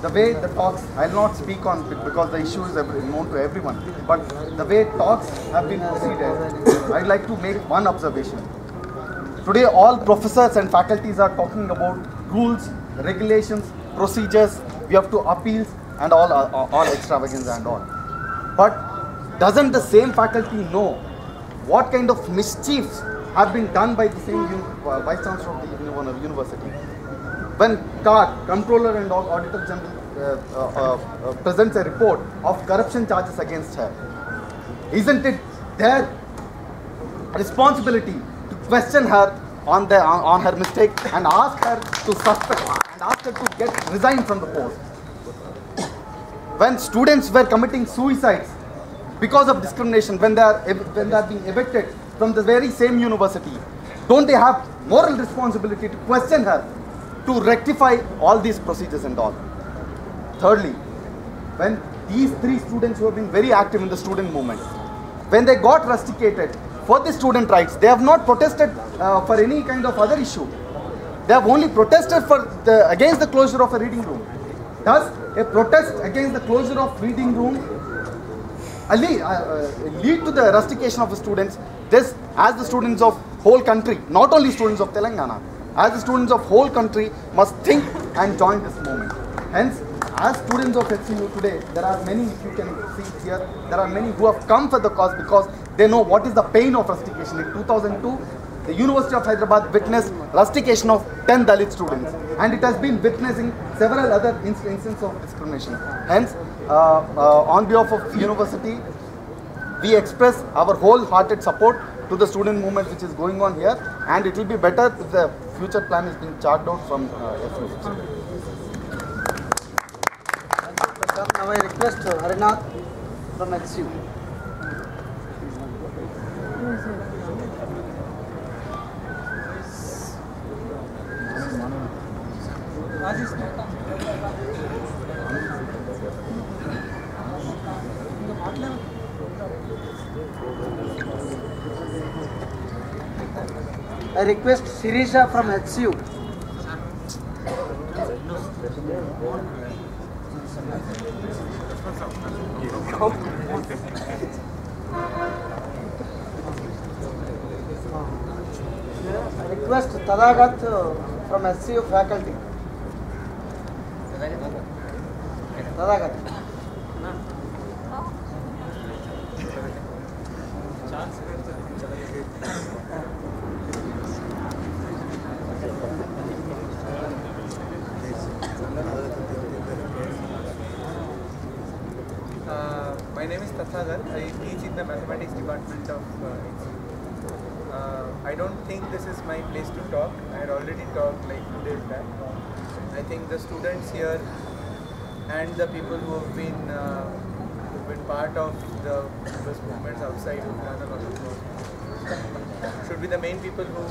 the way the talks, I'll not speak on it because the issue is known to everyone, but the way talks have been proceeded, I'd like to make one observation. Today all professors and faculties are talking about rules, regulations, procedures, we have to appeals and all extravaganza and all. But doesn't the same faculty know what kind of mischiefs have been done by the same vice chancellor of the university? When CART, Controller and Auditor General, presents a report of corruption charges against her, isn't it their responsibility to question her on her mistake and ask her to suspend and ask her to get resigned from the post? When students were committing suicides because of discrimination, when they are being evicted from the very same university, don't they have moral responsibility to question her, to rectify all these procedures and all? Thirdly, when these 3 students who have been very active in the student movement, when they got rusticated for the student rights, they have not protested for any kind of other issue. They have only protested against the closure of a reading room. Does a protest against the closure of reading room lead to the rustication of the students? This, as the students of whole country, not only students of Telangana, as the students of whole country must think and join this movement. Hence, as students of HCU today, there are many, if you can see here, there are many who have come for the cause because they know what is the pain of rustication. In 2002, the University of Hyderabad witnessed rustication of 10 Dalit students, and it has been witnessing several other instances of discrimination. Hence, on behalf of the university, we express our wholehearted support to the student movement which is going on here, and it will be better if the future plan is being charted out from FU. Now I request Harinath from HCU. I request Sirisha from HCU. I request Tadagat from HCU faculty. Tadagat. My name is Tathagar. I teach in the mathematics department of I don't think this is my place to talk. I had already talked like 2 days back. I think the students here and the people who have been part of those movements outside who've done a lot of work should be the main people who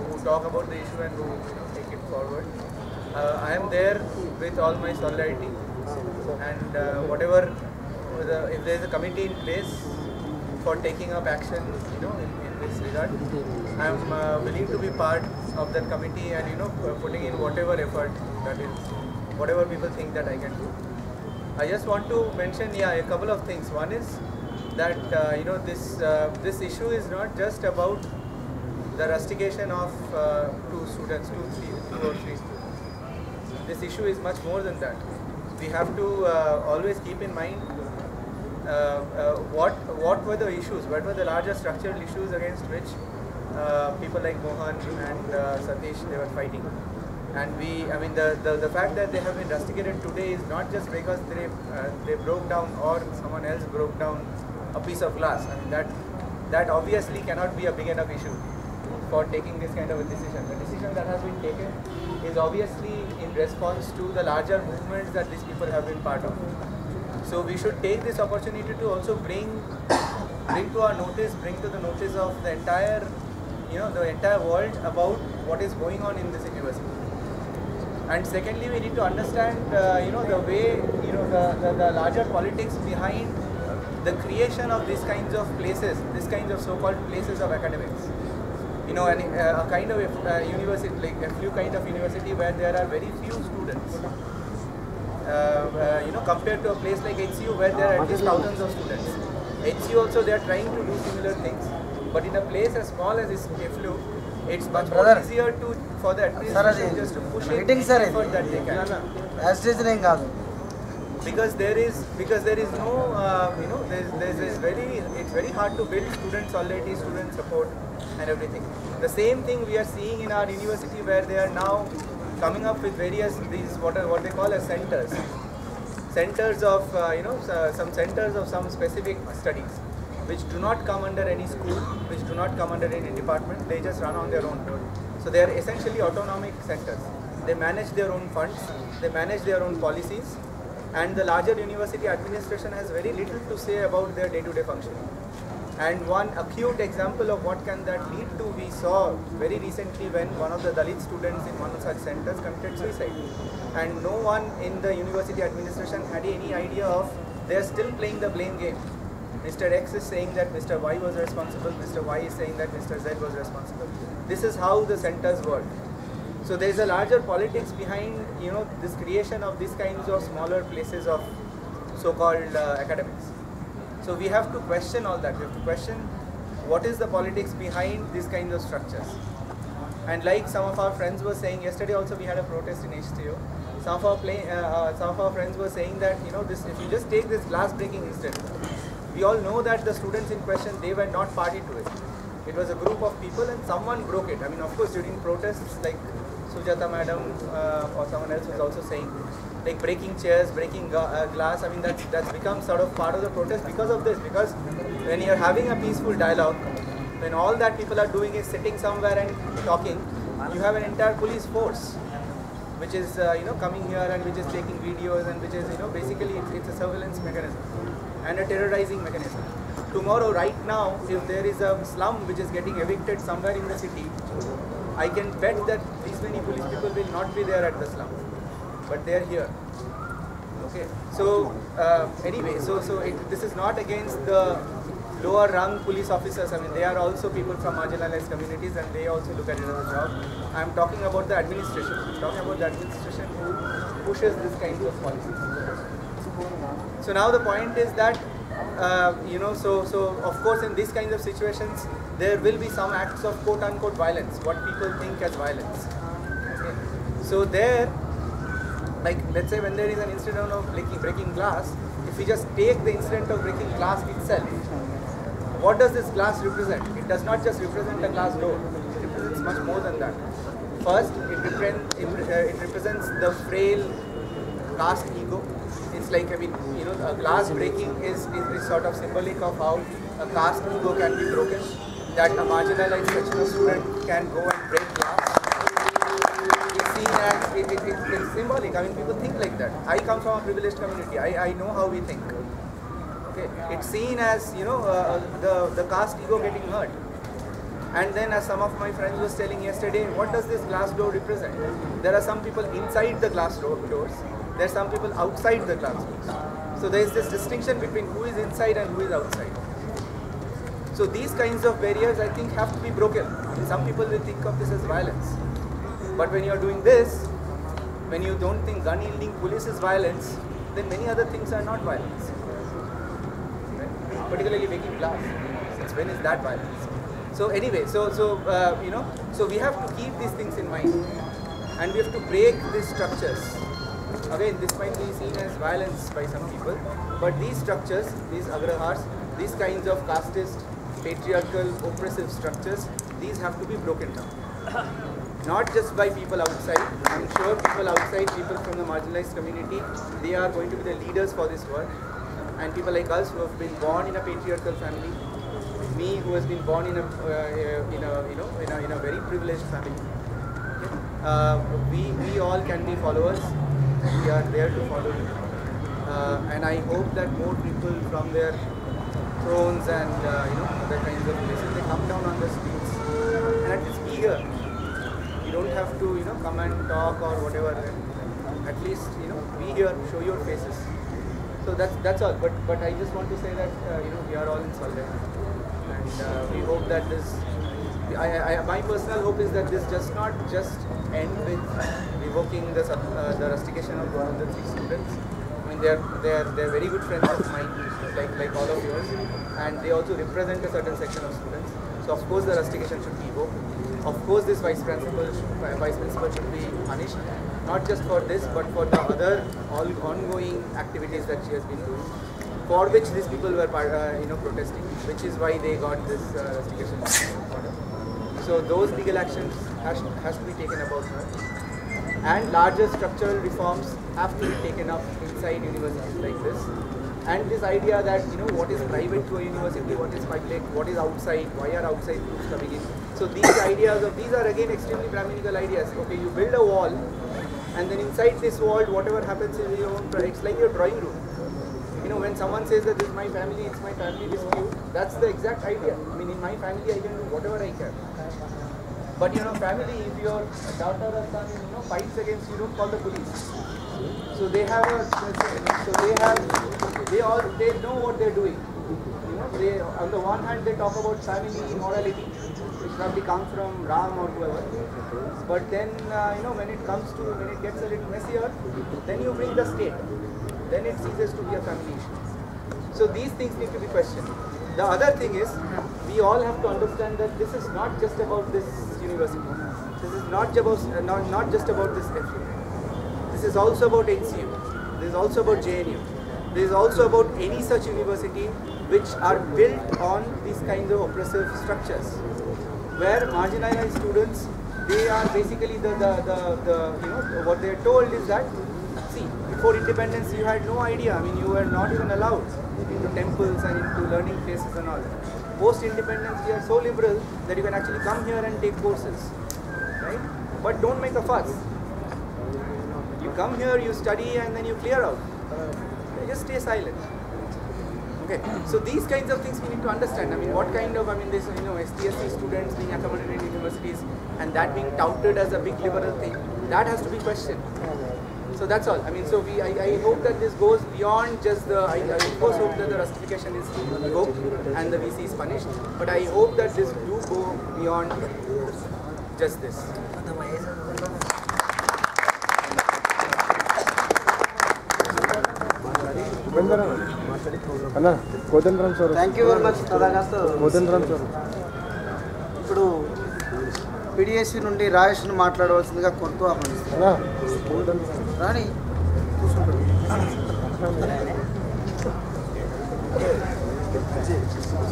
who talk about the issue and who take it forward. I am there with all my solidarity, and whatever if there is a committee in place for taking up action, in this regard, I am willing to be part of that committee and putting in whatever effort that is, whatever people think that I can do. I just want to mention a couple of things. One is that this issue is not just about the rustication of 2 students, 2 or 3 students. This issue is much more than that. We have to always keep in mind what were the issues, what were the larger structural issues against which people like Mohan and Satish, they were fighting. And the fact that they have been rusticated today is not just because they broke down or someone else broke down a piece of glass. I mean that obviously cannot be a big enough issue for taking this kind of a decision. The decision that has been taken is obviously in response to the larger movements that these people have been part of. So we should take this opportunity to also bring to our notice, bring to the notice of the entire, the entire world about what is going on in this university. And secondly, we need to understand, the way, the larger politics behind the creation of these kinds of places, these kinds of so-called places of academics. A kind of university, like a few kind of university where there are very few students. compared to a place like HCU where there are at least thousands of students. HCU also they are trying to do similar things, but in a place as small as FLU, it's much more easier for the administration just to push in any effort that they can. Because there is no it's very hard to build student solidarity, student support and everything. The same thing we are seeing in our university where they are now coming up with various what they call as centers of some centers of some specific studies which do not come under any school, which do not come under any department. They just run on their own. So they are essentially autonomic centers. They manage their own funds, they manage their own policies, and the larger university administration has very little to say about their day-to-day functioning. And one acute example of what can that lead to, we saw very recently when one of the Dalit students in one of such centers committed suicide. And no one in the university administration had any idea of, they are still playing the blame game. Mr. X is saying that Mr. Y was responsible, Mr. Y is saying that Mr. Z was responsible. This is how the centers work. So there is a larger politics behind this creation of these kinds of smaller places of so-called academics. So we have to question all that. We have to question what is the politics behind these kinds of structures. And like some of our friends were saying yesterday, also we had a protest in HTO. Some of our friends were saying that if you just take this glass breaking incident, we all know that the students in question, they were not party to it. It was a group of people and someone broke it. I mean, of course, during protests, like Sujata madam or someone else was also saying, like breaking chairs, breaking glass. I mean, that's become sort of part of the protest because of this. Because when you're having a peaceful dialogue, when all that people are doing is sitting somewhere and talking, you have an entire police force, which is coming here and which is taking videos and which is basically it's a surveillance mechanism and a terrorizing mechanism. Tomorrow, right now, if there is a slum which is getting evicted somewhere in the city, I can bet that these many police people will not be there at the slum, but they are here. Okay. So anyway, this is not against the lower rung police officers. I mean, they are also people from marginalized communities and they also look at it as a job. I am talking about the administration. I'm talking about the administration who pushes this kinds of policies. So now the point is that so of course in these kinds of situations there will be some acts of quote unquote violence, what people think as violence. Okay. So there, like let's say when there is an incident of breaking glass, if we just take the incident of breaking glass itself, what does this glass represent? It does not just represent a glass door, it represents much more than that. First, it represents the frail caste ego. It's like, a glass breaking is sort of symbolic of how a caste ego can be broken, that a marginalized section of student can go and break glass. It's seen as, it's symbolic. I mean, people think like that. I come from a privileged community. I know how we think. Okay, it's seen as, the caste ego getting hurt. And then as some of my friends was telling yesterday, what does this glass door represent? There are some people inside the glass doors. There are some people outside the glass doors. So there is this distinction between who is inside and who is outside. So these kinds of barriers, I think, have to be broken. Some people will think of this as violence. But when you are doing this, when you don't think gun-wielding police is violence, then many other things are not violence. Right? Particularly breaking glass. Since when is that violence? So anyway, so we have to keep these things in mind. And we have to break these structures. Again, this might be seen as violence by some people, but these structures, these agrahars, these kinds of casteist, patriarchal, oppressive structures, these have to be broken down. Not just by people outside. I'm sure people outside, people from the marginalized community, they are going to be the leaders for this work. And people like us who have been born in a patriarchal family, me who has been born in a very privileged family. We all can be followers. We are there to follow you. And I hope that more people from their thrones and other kinds of places, they come down on the streets and at least be here. You don't have to come and talk or whatever. At least be here, show your faces. So that's all. But I just want to say that we are all in solidarity, and we hope that this my personal hope is that this does not just end with revoking the rustication of 203 students. I mean, they're very good friends of mine, like all of yours, and they also represent a certain section of students. So of course the rustication should be revoked. Of course this vice principal should be punished, not just for this but for the other ongoing activities that she has been doing, for which these people were protesting, which is why they got this rustication order. So those legal actions has to be taken about her, and larger structural reforms have to be taken up inside universities like this. And this idea that what is private to a university, what is public, what is outside, why are outside groups coming in. So these are again extremely Brahminical ideas. Okay, you build a wall, and then inside this wall, whatever happens in your own, it's like your drawing room. When someone says that this is my family, it's my family dispute, that's the exact idea. I mean, in my family, I can do whatever I can. But family, if your daughter or son, fights against you, don't call the police. So they know what they're doing. They, on the one hand, they talk about family morality, which probably comes from Ram or whoever. But then, when it gets a little messier, then you bring the state. Then it ceases to be a family issue. So these things need to be questioned. The other thing is, we all have to understand that this is not just about this university. This is not just about this FU. This is also about HCU. This is also about JNU. This is also about any such university which are built on these kinds of oppressive structures, where marginalized students, they are basically what they are told is that, see, before independence you had no idea. I mean, you were not even allowed into temples and into learning places and all. Post independence, we are so liberal that you can actually come here and take courses, right? But don't make a fuss. You come here, you study, and then you clear out. Just stay silent. Okay, so these kinds of things we need to understand. I mean, what kind of, this, STSC students being accommodated in universities and that being touted as a big liberal thing, that has to be questioned. So that's all. I mean, so I hope that this goes beyond just I of course hope that the rustification is revoked and the VC is punished, but I hope that this do go beyond just this. Thank you very much తదాగాస్తో. ఇప్పుడు PDSC నుండి రాజేష్ను మాట్లాడవలసిందిగా కొడుతూ ఆహ్వానిస్తున్నా. రాని కూర్చుంటాడు.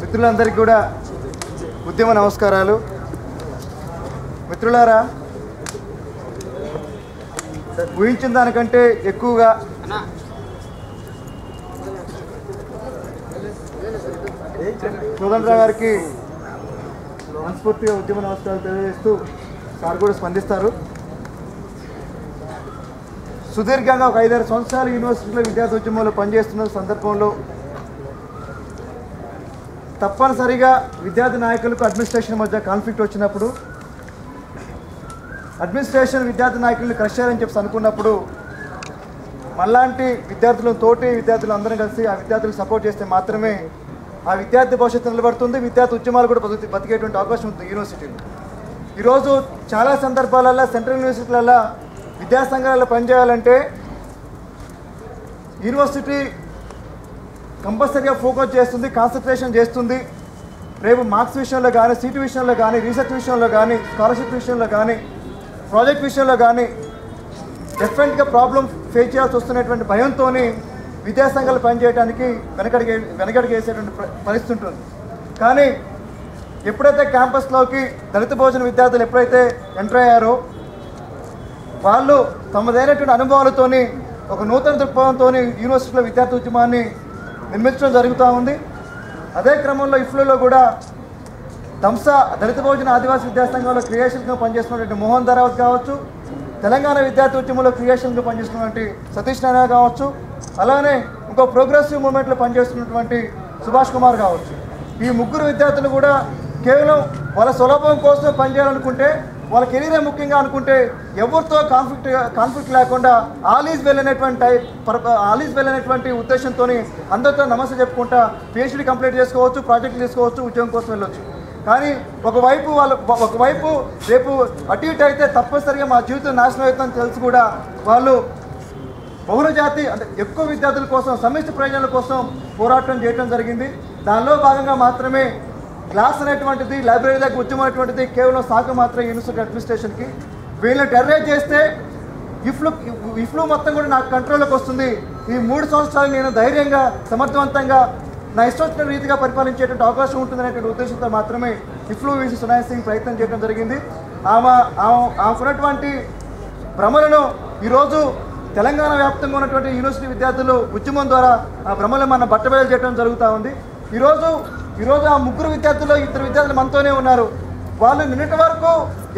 మిత్రులందరికీ కూడా ఉద్యమ నమస్కారాలు. మిత్రులారా, ఊహించిన దానికంటే ఎక్కువగా కోదండరావు గారికి మనస్ఫూర్తిగా ఉద్యమ నమస్కారాలు తెలియజేస్తూ సార్ కూడా స్పందిస్తారు. సుదీర్ఘంగా ఒక 5-6 సంవత్సరాలు యూనివర్సిటీలో విద్యార్థి ఉద్యమంలో పనిచేస్తున్న సందర్భంలో తప్పనిసరిగా విద్యార్థి నాయకులకు అడ్మినిస్ట్రేషన్ మధ్య కాన్ఫ్లిక్ట్ వచ్చినప్పుడు, అడ్మినిస్ట్రేషన్ విద్యార్థి నాయకులను క్రష్ చేయాలని చెప్పి అనుకున్నప్పుడు, మనలాంటి తోటి విద్యార్థులు అందరం కలిసి ఆ విద్యార్థులకు సపోర్ట్ చేస్తే మాత్రమే ఆ విద్యార్థి భవిష్యత్తు నిలబడుతుంది, విద్యార్థి ఉద్యమాలు కూడా బతికేటువంటి అవకాశం ఉంటుంది యూనివర్సిటీలో. ఈరోజు చాలా సందర్భాలలో సెంట్రల్ యూనివర్సిటీలలో విద్యాసంఘాలలో పనిచేయాలంటే యూనివర్సిటీ కంపల్సరీగా ఫోకస్ చేస్తుంది, కాన్సన్ట్రేషన్ చేస్తుంది. రేపు మార్క్స్ విషయంలో కానీ, సీటు విషయంలో కానీ, రీసెర్చ్ విషయంలో కానీ, స్కాలర్షిప్ విషయంలో కానీ, ప్రాజెక్ట్ విషయంలో కానీ డెఫినెట్గా ప్రాబ్లం ఫేస్ చేయాల్సి వస్తున్నటువంటి భయంతో విద్యాసంఘాలు పనిచేయడానికి వెనకడికి వేసేటువంటి పరిస్థితి ఉంటుంది. కానీ ఎప్పుడైతే క్యాంపస్లోకి దళిత భోజన విద్యార్థులు ఎప్పుడైతే ఎంటర్ అయ్యారో వాళ్ళు తమదైనటువంటి అనుభవాలతోని ఒక నూతన దృక్పథంతో యూనివర్సిటీలో విద్యార్థి ఉద్యమాన్ని నిర్మించడం జరుగుతూ ఉంది. అదే క్రమంలో ఇఫ్లూలో కూడా దంసా దళిత భోజన ఆదివాసీ విద్యాసంఘంలో క్రియేషన్గా పనిచేస్తున్నటువంటి మోహన్ ధరావత్ కావచ్చు, తెలంగాణ విద్యార్థి ఉద్యమంలో క్రియేషన్గా పనిచేస్తున్నటువంటి సతీష్ నారాయణ కావచ్చు, అలానే ఇంకో ప్రోగ్రెసివ్ మూవ్మెంట్లో పనిచేస్తున్నటువంటి సుభాష్ కుమార్ కావచ్చు. ఈ ముగ్గురు విద్యార్థులు కూడా కేవలం వాళ్ళ సులభం కోసం పనిచేయాలనుకుంటే, వాళ్ళ కెరీరే ముఖ్యంగా అనుకుంటే ఎవరితో కాన్ఫ్లిక్ట్ లేకుండా ఆల్ ఈజ్ వెల్ అనేటువంటి ఉద్దేశంతో అందరితో నమస్తే చెప్పుకుంటా పిహెచ్డీ కంప్లీట్ చేసుకోవచ్చు, ప్రాజెక్టులు తీసుకోవచ్చు, ఉద్యోగం కోసం వెళ్ళొచ్చు. కానీ ఒకవైపు రేపు అటు ఇటు అయితే తప్పనిసరిగా మా జీవితం నాశనం అవుతుందని తెలిసి కూడా వాళ్ళు బహుళజాతి అంటే ఎక్కువ విద్యార్థుల కోసం సమిష్టి ప్రయోజనాల కోసం పోరాటం చేయడం జరిగింది. దానిలో భాగంగా మాత్రమే క్లాస్ అనేటువంటిది లైబ్రరీ దగ్గర ఉద్యమం అనేటువంటిది కేవలం సాకు మాత్రం యూనివర్సిటీ అడ్మినిస్ట్రేషన్కి. వీళ్ళని టెర్రరైజ్ చేస్తే ఇఫ్లు మొత్తం కూడా నాకు కంట్రోల్లోకి వస్తుంది. ఈ 3 సంవత్సరాలు నేను ధైర్యంగా సమర్థవంతంగా నా ఇష్టం వచ్చిన రీతిగా పరిపాలించేటువంటి అవకాశం ఉంటుందనేటువంటి ఉద్దేశంతో మాత్రమే ఇఫ్లు వీసీ సునాయ్ సింగ్ ప్రయత్నం చేయడం జరిగింది. ఆమెకున్నటువంటి భ్రమలను ఈరోజు తెలంగాణ వ్యాప్తంగా ఉన్నటువంటి యూనివర్సిటీ విద్యార్థులు ఉద్యమం ద్వారా ఆ భ్రమలను మన బట్టబయలు చేయడం జరుగుతూ ఉంది. ఈరోజు ఆ 3 విద్యార్థులు 2 విద్యార్థులు మనతోనే ఉన్నారు. వాళ్ళు నిన్నటి వరకు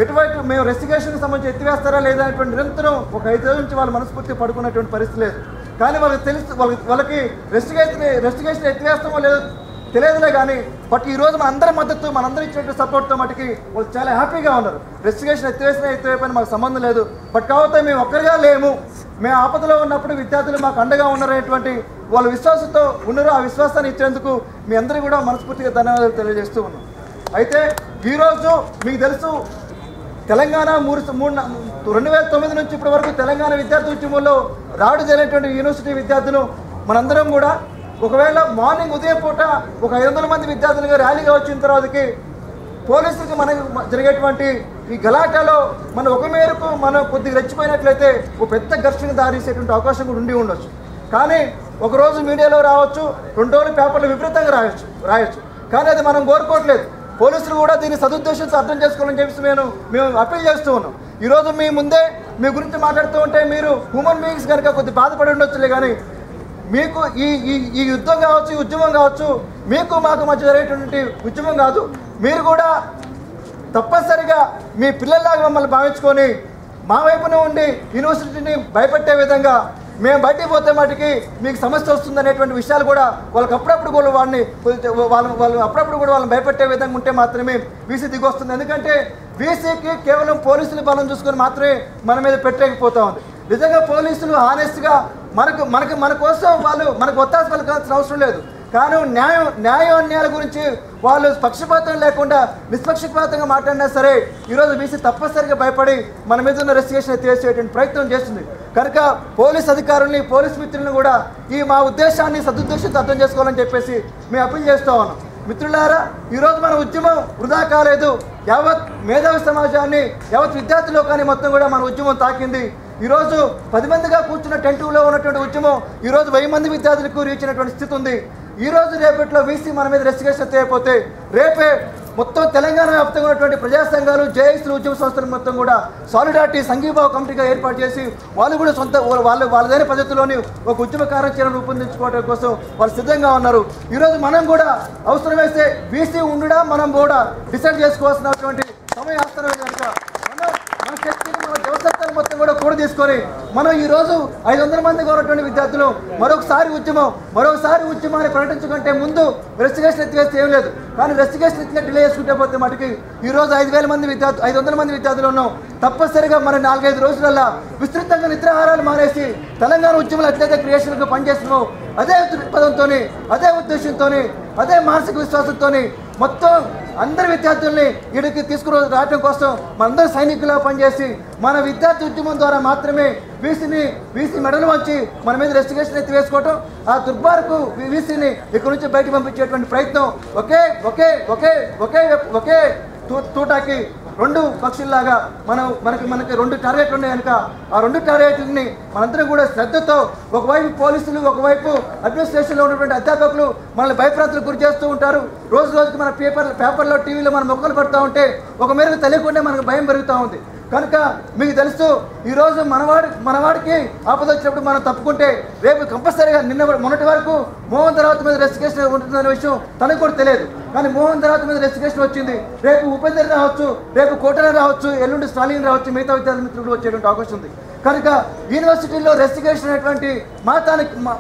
ఎటువంటి మేము రెస్టిగేషన్కి సంబంధించి ఎత్తివేస్తారా లేదా అనేటువంటి నిరంతరం ఒక 5 రోజుల నుంచి వాళ్ళు మనస్ఫూర్తి పడుకున్నటువంటి పరిస్థితి లేదు. కానీ వాళ్ళకి తెలుసు వాళ్ళకి రెస్టిగేషన్ ఎత్తివేస్తామో లేదో తెలియదులే కానీ బట్ ఈరోజు మనందరి మద్దతు మనందరూ ఇచ్చినటువంటి సపోర్ట్తో మటుకి వాళ్ళు చాలా హ్యాపీగా ఉన్నారు. రెస్టిగేషన్ ఎత్తివేపని మాకు సంబంధం లేదు. బట్ కాకపోతే మేము ఒక్కరిగా లేము, మేము ఆపదలో ఉన్నప్పుడు విద్యార్థులు మాకు అండగా ఉన్నారనేటువంటి వాళ్ళ విశ్వాసంతో ఉన్నారు. ఆ విశ్వాసాన్ని ఇచ్చేందుకు మీ అందరూ కూడా మనస్ఫూర్తిగా ధన్యవాదాలు తెలియజేస్తూ ఉన్నాం. అయితే ఈరోజు మీకు తెలుసు తెలంగాణ 2009 నుంచి ఇప్పటి వరకు తెలంగాణ విద్యార్థి ఉద్యమంలో రాడు జరిగినటువంటి యూనివర్సిటీ విద్యార్థులు మనందరం కూడా ఒకవేళ మార్నింగ్ ఉదయం పూట ఒక 500 మంది విద్యార్థులుగా ర్యాలీగా వచ్చిన తర్వాతకి పోలీసులకు మనకు జరిగేటువంటి ఈ గలాటాలో మనం ఒక మేరకు మనం కొద్దిగా రెచ్చిపోయినట్లయితే ఒక పెద్ద ఘర్షణకు దారిసేటువంటి అవకాశం కూడా ఉండి ఉండొచ్చు. కానీ ఒకరోజు మీడియాలో రావచ్చు, 2 రోజులు పేపర్లు విపరీతంగా రాయొచ్చు. కానీ అది మనం కోరుకోవట్లేదు. పోలీసులు కూడా దీన్ని సదుద్దేశంతో అర్థం చేసుకోవాలని చెప్పేసి మేము అప్పీల్ చేస్తూ ఉన్నాం. ఈరోజు మీ ముందే మీ గురించి మాట్లాడుతూ ఉంటే మీరు హ్యూమన్ బీయింగ్స్ కనుక కొద్ది బాధపడి ఉండొచ్చులే, కానీ మీకు ఈ యుద్ధం కావచ్చు, ఈ ఉద్యమం కావచ్చు, మీకు మాకు మధ్య జరిగేటువంటి ఉద్యమం కాదు. మీరు కూడా తప్పనిసరిగా మీ పిల్లల్లాగా మమ్మల్ని భావించుకొని మా వైపున ఉండి యూనివర్సిటీని భయపెట్టే విధంగా మేము బయటికి పోతే మటుకి మీకు సమస్య వస్తుంది అనేటువంటి విషయాలు కూడా వాళ్ళకి అప్పుడప్పుడు కూడా వాళ్ళు అప్పుడప్పుడు కూడా వాళ్ళని భయపెట్టే విధంగా ఉంటే మాత్రమే వీసీ దిగొస్తుంది. ఎందుకంటే వీసీకి కేవలం పోలీసుల బలం చూసుకొని మాత్రమే మన మీద పెట్టలేకపోతా ఉంది. నిజంగా పోలీసులు హానెస్ట్గా మన కోసం వాళ్ళు మనకు ఒత్తాస పలకాల్సిన అవసరం లేదు. కానీ న్యాయాల గురించి వాళ్ళు పక్షపాతం లేకుండా నిష్పక్షపాతంగా మాట్లాడినా సరే ఈరోజు వీసీ తప్పనిసరిగా భయపడి మన మీద ఉన్న రెస్టిగేషన్ ఎత్తివేసేటువంటి ప్రయత్నం చేస్తుంది. కనుక పోలీస్ అధికారుల్ని పోలీస్ మిత్రులను కూడా ఈ మా ఉద్దేశాన్ని సదుద్దేశంతో అర్థం చేసుకోవాలని చెప్పేసి మేము అప్పీల్ చేస్తూ ఉన్నాం. మిత్రులారా, ఈరోజు మన ఉద్యమం వృధా కాలేదు. యావత్ మేధావి సమాజాన్ని యావత్ విద్యార్థి లోకాన్ని మొత్తం కూడా మన ఉద్యమం తాకింది. ఈరోజు 10 మందిగా కూర్చున్న టెంటులో ఉన్నటువంటి ఉద్యమం ఈరోజు 1000 మంది విద్యార్థులకు రీచినటువంటి స్థితి ఉంది. ఈరోజు రేపట్లో వీసీ మన మీద రెస్టిగేషన్ చేయకపోతే రేపే మొత్తం తెలంగాణ వ్యాప్తంగా ఉన్నటువంటి ప్రజా సంఘాలు, జేఏసీలు, ఉద్యమ సంస్థలు మొత్తం కూడా సాలిడారిటీ సంఘీభావ కమిటీగా ఏర్పాటు చేసి వాళ్ళు కూడా వాళ్ళదైన పద్ధతిలోని ఒక ఉద్యమ కార్యాచరణ రూపొందించుకోవడం కోసం వాళ్ళు సిద్ధంగా ఉన్నారు. ఈరోజు మనం కూడా అవసరమైతే వీసీ ఉండడా మనం కూడా డిసైడ్ చేసుకోవాల్సినటువంటి సమయం అవసరమే. కనుక మన శక్తిని మన జవసత్తాన్ని మొత్తం కూడా తీసుకొని మనం ఈరోజు 500 మందిగా ఉన్నటువంటి విద్యార్థులు మరొకసారి ఉద్యమాన్ని ప్రకటించుకుంటే ముందు రెస్టిగేషన్ ఎత్తివేస్తే ఏం లేదు. కానీ రెస్టిగేషన్ ఎత్తిగా డిలే చేసుకుంటే పోతే మటుకి ఈరోజు 500 మంది విద్యార్థులు ఉన్నాం. తప్పనిసరిగా మన 4-5 రోజులల్లా విస్తృతంగా నిద్రాహారాలు మానేసి తెలంగాణ ఉద్యమంలో ఎట్లయితే క్రియేషన్గా పనిచేస్తున్నామో అదే దృక్పథంతో, అదే ఉద్దేశంతో, అదే మానసిక విశ్వాసంతో మొత్తం అందరి విద్యార్థుల్ని ఇక్కడికి తీసుకుని రావడం కోసం మనందరూ సైనికులా పనిచేసి మన విద్యార్థి ఉద్యమం ద్వారా మాత్రమే వీసీ మెడలు వంచి మన మీద రెస్టిగేషన్ ఎత్తి వేసుకోవటం, ఆ దుర్మార్గు వీసీని ఇక్కడి నుంచి బయటకు పంపించేటువంటి ప్రయత్నం ఒకే తూటాకి 2 పక్షుల్లాగా మనకి 2 టార్గెట్లు ఉన్నాయి కనుక ఆ 2 టార్గెట్లని మనందరం కూడా శ్రద్ధతో ఒకవైపు పోలీసులు, ఒకవైపు అడ్మినిస్ట్రేషన్లో ఉన్నటువంటి అధ్యాపకులు మనల్ని భయప్రాంతాలకు గురి చేస్తూ ఉంటారు. రోజుకి మన పేపర్లో టీవీలో మన మొక్కలు పడుతూ ఉంటే ఒక మేరకు తెలియకుండా మనకు భయం పెరుగుతూ ఉంది. కనుక మీకు తెలుసు ఈరోజు మనవాడికి ఆపద వచ్చినప్పుడు మనం తప్పుకుంటే రేపు కంపల్సరీగా మొన్నటి వరకు మోహన్ తర్వాత మీద రెస్టిగేషన్ ఉంటుందనే విషయం తనకు కూడా తెలియదు. కానీ మోహన్ తర్వాత మీద రెస్టిగేషన్ వచ్చింది. రేపు ఉపేందర్ రావచ్చు, రేపు కోటన రావచ్చు, ఎల్లుండి స్టాలిన్ రావచ్చు, మిగతా విద్యార్థి మిత్రులు వచ్చేటువంటి అవకాశం ఉంది. కనుక యూనివర్సిటీలో రెస్టిగేషన్ అనేటువంటి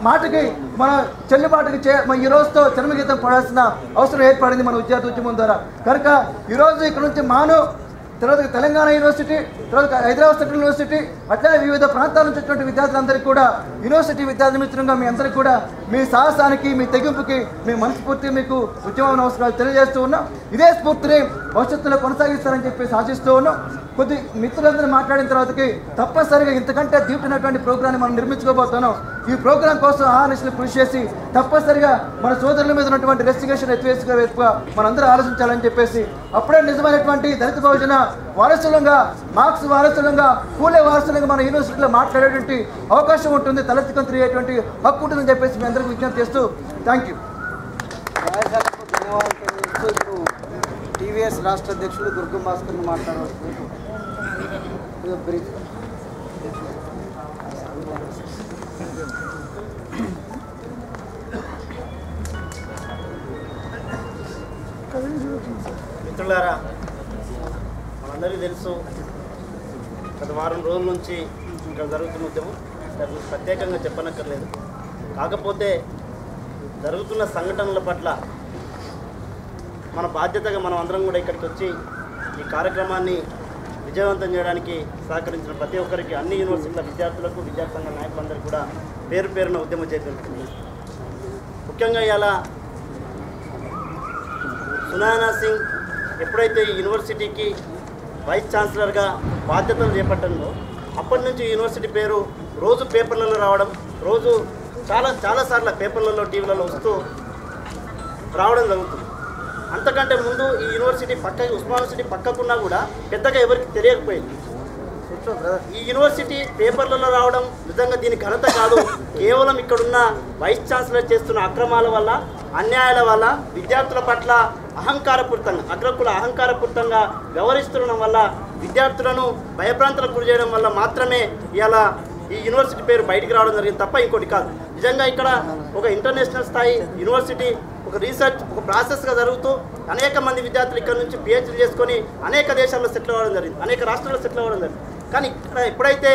మాటకి మన చెల్లుబాటుకి ఈ రోజుతో చర్మగీతం పడాల్సిన అవసరం ఏర్పడింది మన విద్యార్థి ఉద్యమం ద్వారా. కనుక ఈరోజు ఇక్కడ నుంచి తర్వాత తెలంగాణ యూనివర్సిటీ, తర్వాత హైదరాబాద్ సెంట్రల్ యూనివర్సిటీ, అట్లనే వివిధ ప్రాంతాల నుంచి వచ్చినటువంటి విద్యార్థులందరికీ కూడా యూనివర్సిటీ విద్యార్థి మిత్రంగా మీ అందరికీ కూడా మీ సాహసానికి, మీ తెగింపుకి మీ మనస్ఫూర్తి మీకు ఉద్యమ నమస్కారాలు తెలియజేస్తూ ఉన్నాం. ఇదే స్ఫూర్తిని భవిష్యత్తులో కొనసాగిస్తారని చెప్పేసి ఆశిస్తూ ఉన్నాం. కొద్ది మిత్రులందరూ మాట్లాడిన తర్వాతకి తప్పనిసరిగా ఇంతకంటే దీటునటువంటి ప్రోగ్రాన్ని మనం నిర్మించుకోబోతున్నాం. ఈ ప్రోగ్రాం కోసం ఆహర్నిశలు కృషి చేసి తప్పనిసరిగా మన సోదరుల మీద ఉన్నటువంటి రెస్టిగేషన్ ఎత్తివేసుగా మనందరూ ఆలోచించాలని చెప్పేసి, అప్పుడే నిజమైనటువంటి దళిత బహుజన వారసులంగా, మార్క్స్ వారసులంగా, పూలే వారసులంగా మన యూనివర్సిటీలో మాట్లాడేటువంటి అవకాశం ఉంటుంది, తలెత్తుకొని తిరిగేటువంటి హక్కు ఉంటుందని చెప్పేసి మీ అందరికీ విజ్ఞప్తి చేస్తూ థ్యాంక్ యూ. టీవీఎస్ రాష్ట్ర అధ్యక్షుడు దుర్గం భాస్కర్ని మాట్లాడవచ్చు. మిత్రులారా, మనందరికీ తెలుసు గత వారం రోజుల నుంచి ఇక్కడ జరుగుతున్న ఉద్యమం దానికి ప్రత్యేకంగా చెప్పనక్కర్లేదు. కాకపోతే జరుగుతున్న సంఘటనల పట్ల మన బాధ్యతగా మనం అందరం కూడా ఇక్కడికి వచ్చి ఈ కార్యక్రమాన్ని విజయవంతం చేయడానికి సహకరించిన ప్రతి ఒక్కరికి, అన్ని యూనివర్సిటీల విద్యార్థులకు, విద్యార్థి సంఘ నాయకులందరికీ కూడా పేరు పేరున ఉద్యమం చేపడుతుంది. ముఖ్యంగా ఇలా సునయనా సింగ్ ఎప్పుడైతే ఈ యూనివర్సిటీకి వైస్ ఛాన్సలర్గా బాధ్యతలు చేపట్టడంలో అప్పటి నుంచి యూనివర్సిటీ పేరు రోజు పేపర్లలో రావడం, రోజు చాలాసార్లు పేపర్లలో, టీవీలలో వస్తూ రావడం జరుగుతుంది. అంతకంటే ముందు ఈ యూనివర్సిటీ ఉస్మానియా యూనివర్సిటీ పక్కకున్నా కూడా పెద్దగా ఎవరికి తెలియకపోయింది. ఈ యూనివర్సిటీ పేపర్లలో రావడం నిజంగా దీని ఘనత కాదు, కేవలం ఇక్కడున్న వైస్ ఛాన్సలర్ చేస్తున్న అక్రమాల వల్ల, అన్యాయాల వల్ల, విద్యార్థుల పట్ల అహంకారపూరితంగా, అగ్రకుల అహంకారపూరితంగా వ్యవహరిస్తుండడం వల్ల, విద్యార్థులను భయభ్రాంతులకు గురి చేయడం వల్ల మాత్రమే ఇలా ఈ యూనివర్సిటీ పేరు బయటికి రావడం జరిగింది తప్ప ఇంకోటి కాదు. నిజంగా ఇక్కడ ఒక ఇంటర్నేషనల్ స్థాయి యూనివర్సిటీ, ఒక రీసెర్చ్, ఒక ప్రాసెస్గా జరుగుతూ అనేక మంది విద్యార్థులు ఇక్కడ నుంచి పిహెచ్డీ చేసుకొని అనేక దేశాల్లో సెటిల్ అవ్వడం జరిగింది, అనేక రాష్ట్రాల్లో సెటిల్ అవ్వడం జరిగింది. కానీ ఇక్కడ ఎప్పుడైతే